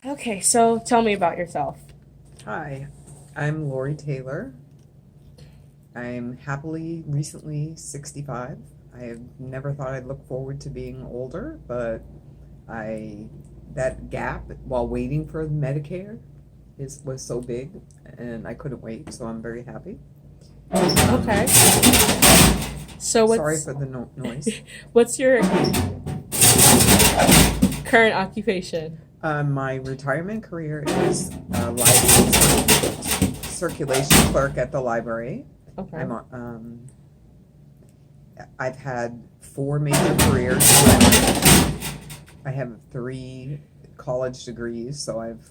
Okay, so tell me about yourself. Hi, I'm Lori Taylor. I'm happily recently 65. I have never thought I'd look forward to being older, but I that gap while waiting for Medicare is was so big and I couldn't wait, so I'm very happy. Okay. Um, So Sorry what's for the noise. what's your current occupation? My retirement career is library circulation clerk at the library. Okay. I'm I've had four major careers. I have three college degrees, so I've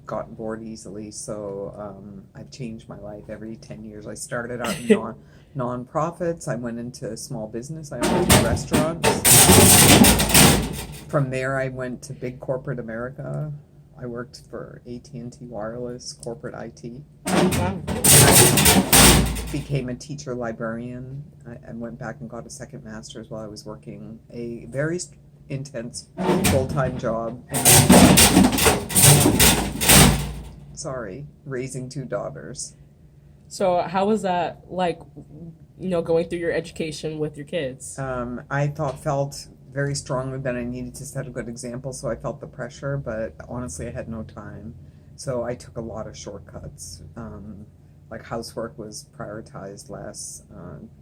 gotten bored easily. So I've changed my life every 10 years. I started out in nonprofits. I went into small business. I owned restaurants. From there, I went to big corporate America. I worked for AT&T Wireless, corporate IT. Wow. Became a teacher librarian and went back and got a second master's while I was working a very intense full-time job. Sorry, raising two daughters. So how was that like, going through your education with your kids? I felt very strongly that I needed to set a good example, so I felt the pressure, but honestly, I had no time. So I took a lot of shortcuts. Like housework was prioritized less.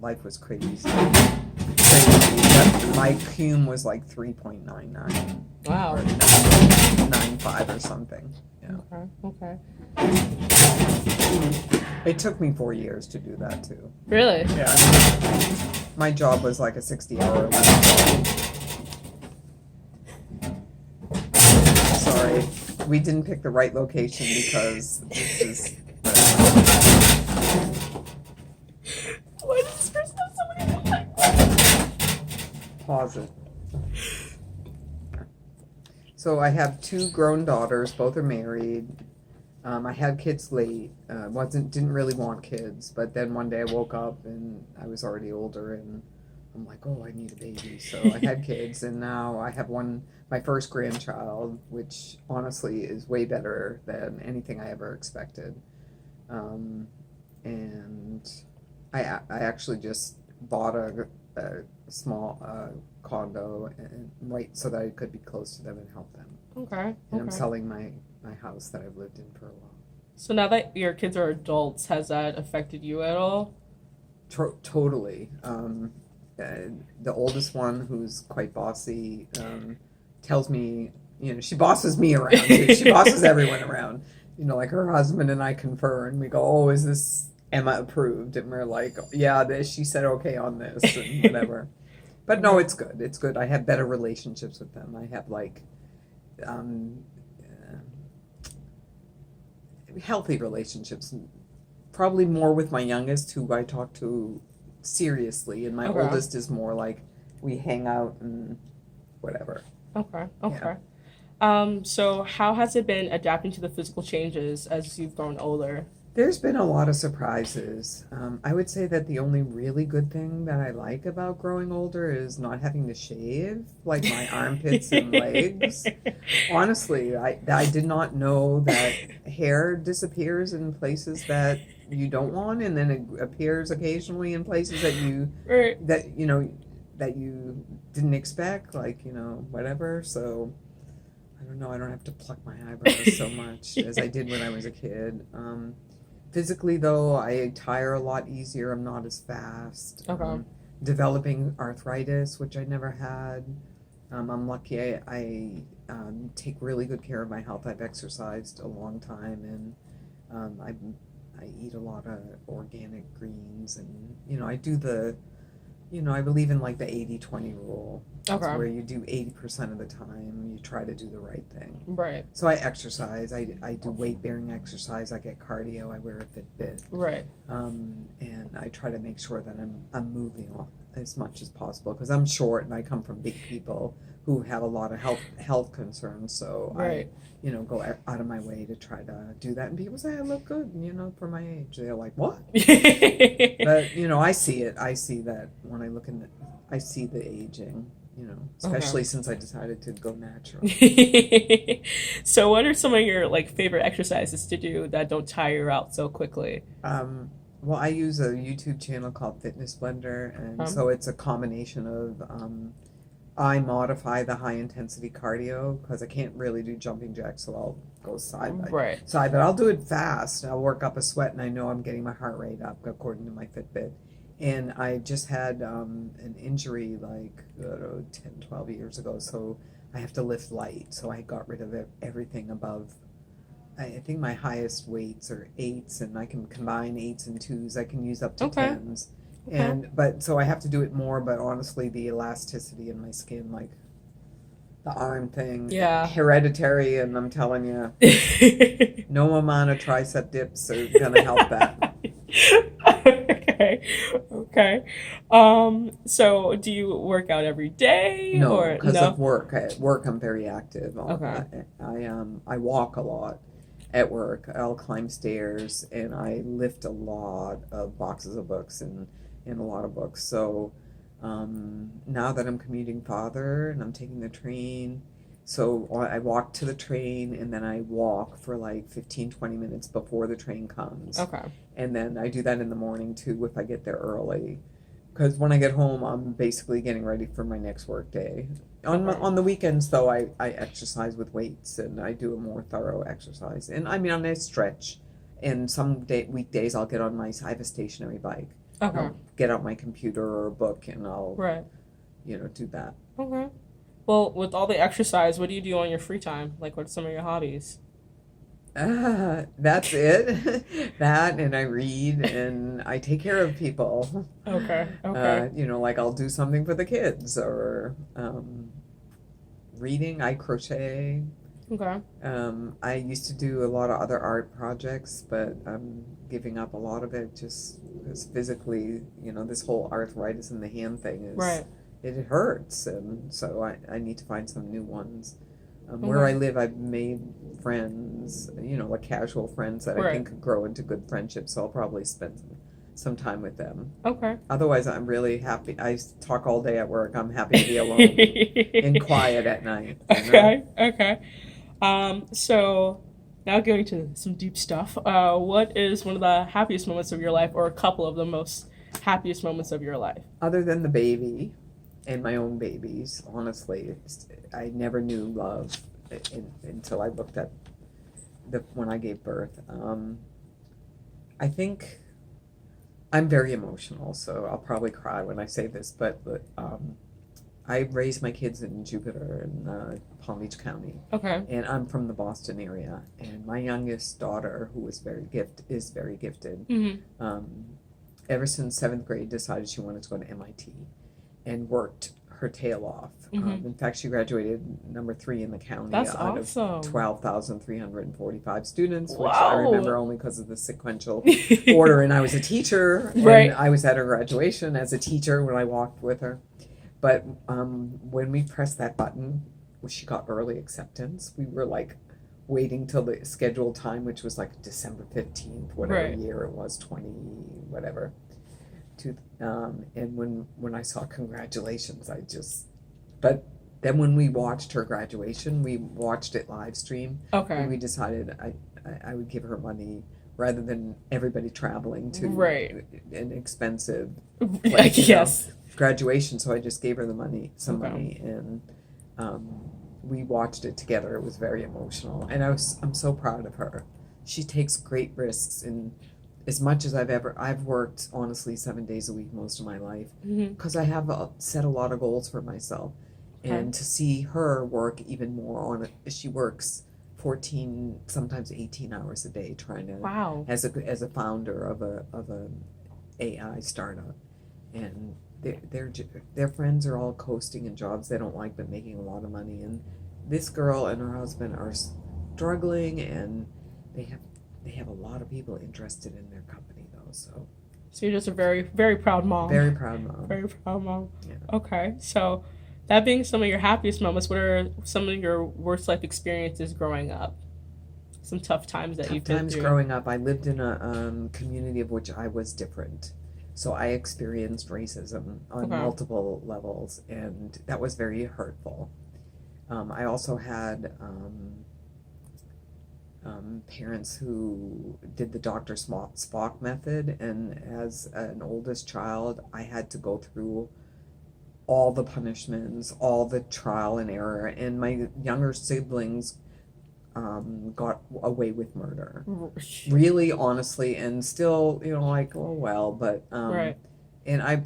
Life was crazy. My cum was like 3.99 Wow. or 9.95 or something. Yeah. Okay. Okay. It took me 4 years to do that too. Really? Yeah. I mean, my job was like a 60-hour job. Sorry, we didn't pick the right location because this is. Why does this person have so many contacts? Pause it. So I have two grown daughters. Both are married. I had kids late. Didn't really want kids, but then one day I woke up and I was already older, and I'm like, oh, I need a baby. So I had kids, and now I have my first grandchild, which honestly is way better than anything I ever expected. Um, and I actually just bought a small condo and right so that I could be close to them and help them. Okay. And I'm Okay. selling my house that I've lived in for a while. So now that your kids are adults, has that affected you at all? Totally. The oldest one, who's quite bossy, tells me, she bosses me around too. She bosses everyone around. Like her husband and I confer, and we go, "Oh, is this Emma approved?" And we're like, "Yeah, this. She said okay on this, and whatever." But no, Okay. it's good. It's good. I have better relationships with them. I have like um, healthy relationships. Probably more with my youngest, who I talk to seriously, and my Okay. oldest is more like we hang out and whatever. Okay. Yeah. Okay. So how has it been adapting to the physical changes as you've grown older? There's been a lot of surprises. I would say that the only really good thing that I like about growing older is not having to shave like my armpits and legs. Honestly, I did not know that hair disappears in places that you don't want, and then it appears occasionally in places Right. that you know that you didn't expect, like whatever. So I don't know. I don't have to pluck my eyebrows so much as I did when I was a kid. Physically, though, I tire a lot easier. I'm not as fast. Okay. Developing arthritis, which I never had. I'm lucky. I take really good care of my health. I've exercised a long time, and I eat a lot of organic greens, and I do I believe in like the 80-20 rule. It's Okay. where you do 80% of the time, you try to do the right thing. Right. So I exercise. I do weight bearing exercise. I get cardio. I wear a Fitbit, Right. and I try to make sure that I'm moving as much as possible because I'm short and I come from big people who have a lot of health concerns. So I, Right. go out of my way to try to do that. And people say I look good, for my age. They're like, what? But I see it. I see that when I see the aging. especially since I decided to go natural. So what are some of your like favorite exercises to do that don't tire you out so quickly? Well, I use a YouTube channel called Fitness Blender, and Um, so it's a combination of I modify the high intensity cardio because I can't really do jumping jacks, so I'll go side by right. side, but I'll do it fast. I'll work up a sweat, and I know I'm getting my heart rate up according to my Fitbit. And I just had an injury like 10, 12 years ago, so I have to lift light. So I got rid of everything above. I think my highest weights are eights, and I can combine eights and twos. I can use up to Okay. tens. Okay. But so I have to do it more, but honestly, the elasticity in my skin, like the arm thing, Yeah. hereditary, and I'm telling you, no amount of tricep dips are gonna help that. Okay. Okay. So do you work out every day No, or because no? of work. At work, I'm very active. Okay. I walk a lot at work. I'll climb stairs, and I lift a lot of boxes of books and a lot of books. So now that I'm commuting farther and I'm taking the train, so I walk to the train, and then I walk for like 15, 20 minutes before the train comes. Okay. And then I do that in the morning too if I get there early. Because when I get home, I'm basically getting ready for my next work day. Okay. On the weekends, though, I exercise with weights, and I do a more thorough exercise. And I mean, I stretch. And weekdays, I'll get on I have a stationary bike. Okay. I'll get out my computer or a book, and I'll, Right. do that. Okay. Well, with all the exercise, what do you do on your free time? Like, what's some of your hobbies? That's it. That, and I read, and I take care of people. Okay. Okay. Like I'll do something for the kids, or reading. I crochet. Okay. I used to do a lot of other art projects, but I'm giving up a lot of it just because physically, this whole arthritis in the hand thing Right. it hurts, and so I need to find some new ones. Where I Okay. live, I've made friends, like casual friends that I Right. think could grow into good friendships, so I'll probably spend some time with them. Okay. Otherwise, I'm really happy. I talk all day at work. I'm happy to be alone and quiet at night. Okay. Okay. So now going to some deep stuff. What is one of the happiest moments of your life, or a couple of the most happiest moments of your life? Other than the baby and my own babies, honestly, I never knew love until I looked at when I gave birth. I think I'm very emotional, so I'll probably cry when I say this, but I raised my kids in Jupiter in Palm Beach County, Okay. and I'm from the Boston area. And my youngest daughter, who is very gifted. Mm-hmm. Ever since seventh grade, decided she wanted to go to MIT, and worked her tail off. Mm-hmm. In fact, she graduated number 3 in the county That's out awesome. of 12,345 students, which Wow. I remember only because of the sequential order. And I was a teacher, and Right. I was at her graduation as a teacher when I walked with her. But when we pressed that button, she got early acceptance. We were like waiting till the scheduled time, which was like December 15th, whatever Right. year it was, 20, whatever. And when I saw congratulations, but then when we watched her graduation, we watched it live stream, and Okay. we decided I would give her money rather than everybody traveling to Right. an expensive Like, Yes. graduation. So I just gave her some Okay. money, and we watched it together. It was very emotional, and I'm so proud of her. She takes great risks, and as much as I've worked honestly 7 days a week most of my life, Mm-hmm. because I have set a lot of goals for myself, and to see her work even more on it. She works 14, sometimes 18 hours a day trying to, Wow. as a founder of a AI startup, and their friends are all coasting in jobs they don't like but making a lot of money, and this girl and her husband are struggling, and they have a lot of people interested in their company though, so So you're just a very, very proud mom. very proud mom. Very proud mom. Yeah. Okay. So that being some of your happiest moments, what are some of your worst life experiences growing up? Some tough times that Tough you've been times through. growing up. I lived in a community of which I was different. So I experienced racism on Okay. multiple levels, and that was very hurtful. I also had parents who did the Dr. Spock method, and as an oldest child, I had to go through all the punishments, all the trial and error, and my younger siblings got away with murder. Really, honestly, and still, like, oh well, but Right. and I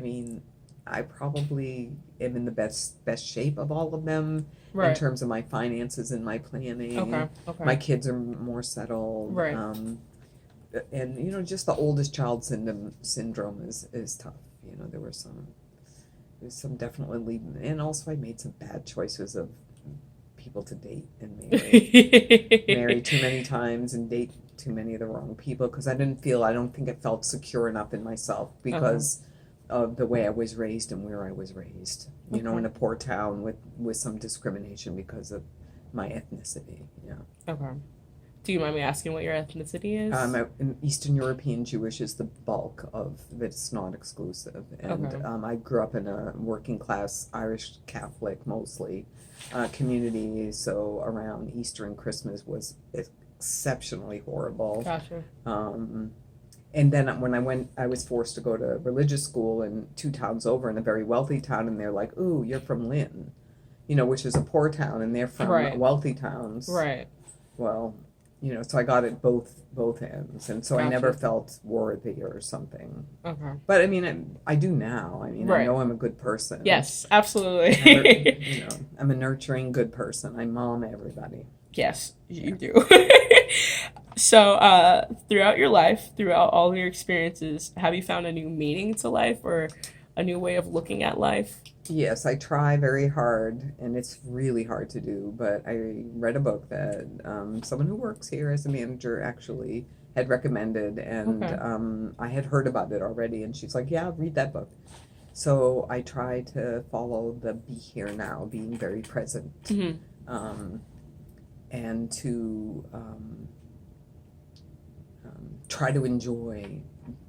mean, I probably am in the best shape of all of them in Right. terms of my finances and my planning. Okay. Okay. My kids are more settled. Right. And just the oldest child syndrome is tough. There's some definitely, and also I made some bad choices of people to date and marry too many times and date too many of the wrong people because I don't think I felt secure enough in myself because of the way I was raised and where I was raised. In a poor town with some discrimination because of my ethnicity. Yeah. Okay. Do you mind me asking what your ethnicity is? Eastern European Jewish is the bulk of, but it's not exclusive. And Okay. I grew up in a working class Irish Catholic mostly community, so around Easter and Christmas was exceptionally horrible. Gotcha. And then when I was forced to go to religious school in 2 towns over in a very wealthy town, and they're like, "Ooh, you're from Lynn," which is a poor town, and they're from Right. wealthy towns. Right. Well, so I got it both ends, and so I never Gotcha. felt worthy or something. Okay. But I mean, I do now. I mean, I Right. know I'm a good person. Yes, I'm absolutely. I'm a nurturing good person. I mom everybody. Yes, you do. So, throughout your life, throughout all your experiences, have you found a new meaning to life or a new way of looking at life? Yes, I try very hard, and it's really hard to do. But I read a book that someone who works here as a manager actually had recommended, and Okay. I had heard about it already. And she's like, "Yeah, read that book." So I try to follow the be here now, being very present, Hmm. and to try to enjoy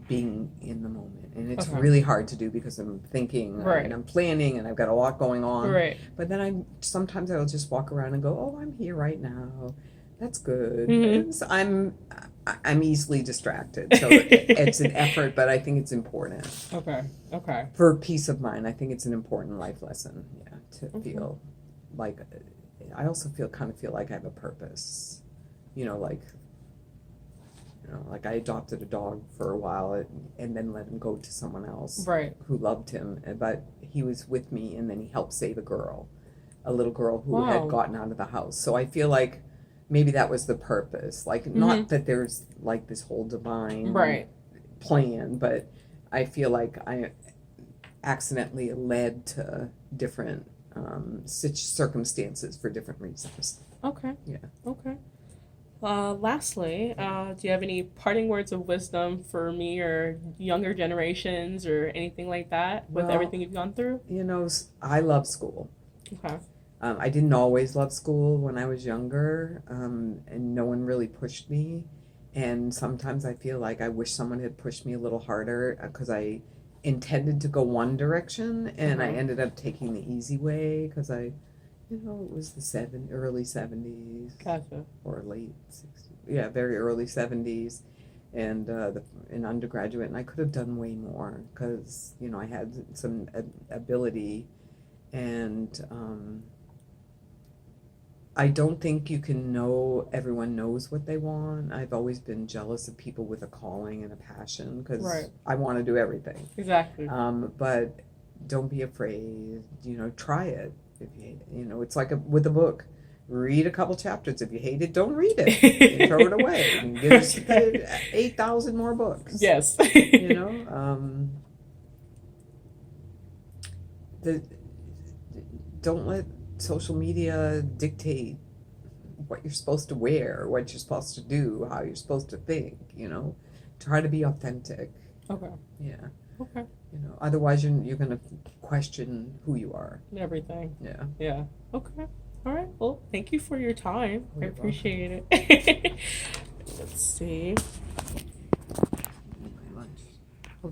being in the moment. And it's Okay. really hard to do because I'm thinking Right. and I'm planning and I've got a lot going on. Right. But then sometimes I'll just walk around and go, "Oh, I'm here right now. That's good." Mhm. And so I'm easily distracted, so it's an effort, but I think it's important Okay. Okay. for peace of mind. I think it's an important life lesson. Yeah, to feel like I also kind of feel like I have a purpose. Like I adopted a dog for a while and then let him go to someone else Right. who loved him, but he was with me and then he helped save a little girl who Wow. had gotten out of the house. So I feel like maybe that was the purpose. Like, not that there's like this whole divine Right. plan, but I feel like I accidentally led to different circumstances for different reasons. Okay. Yeah. Okay. Lastly, do you have any parting words of wisdom for me or younger generations or anything like that with Well, everything you've gone through? I love school. Okay. I didn't always love school when I was younger, and no one really pushed me. And sometimes I feel like I wish someone had pushed me a little harder because I intended to go one direction and I ended up taking the easy way because it was the early 70s Gotcha. or late 60s. Yeah, very early 70s. And in undergraduate, and I could have done way more because, I had some ability and I don't think you can know everyone knows what they want. I've always been jealous of people with a calling and a passion because Right. I want to do everything. Exactly. But don't be afraid. Try it. If it's like with a book. Read a couple chapters. If you hate it, don't read it. You throw it away. And get us 8,000 more books. Yes. The don't let social media dictate what you're supposed to wear, what you're supposed to do, how you're supposed to think. Try to be authentic. Okay. Yeah. Okay. Otherwise you're gonna question who you are. Everything. Yeah. Yeah. Okay. All right. Well, thank you for your time. I You're welcome. appreciate it. Let's see.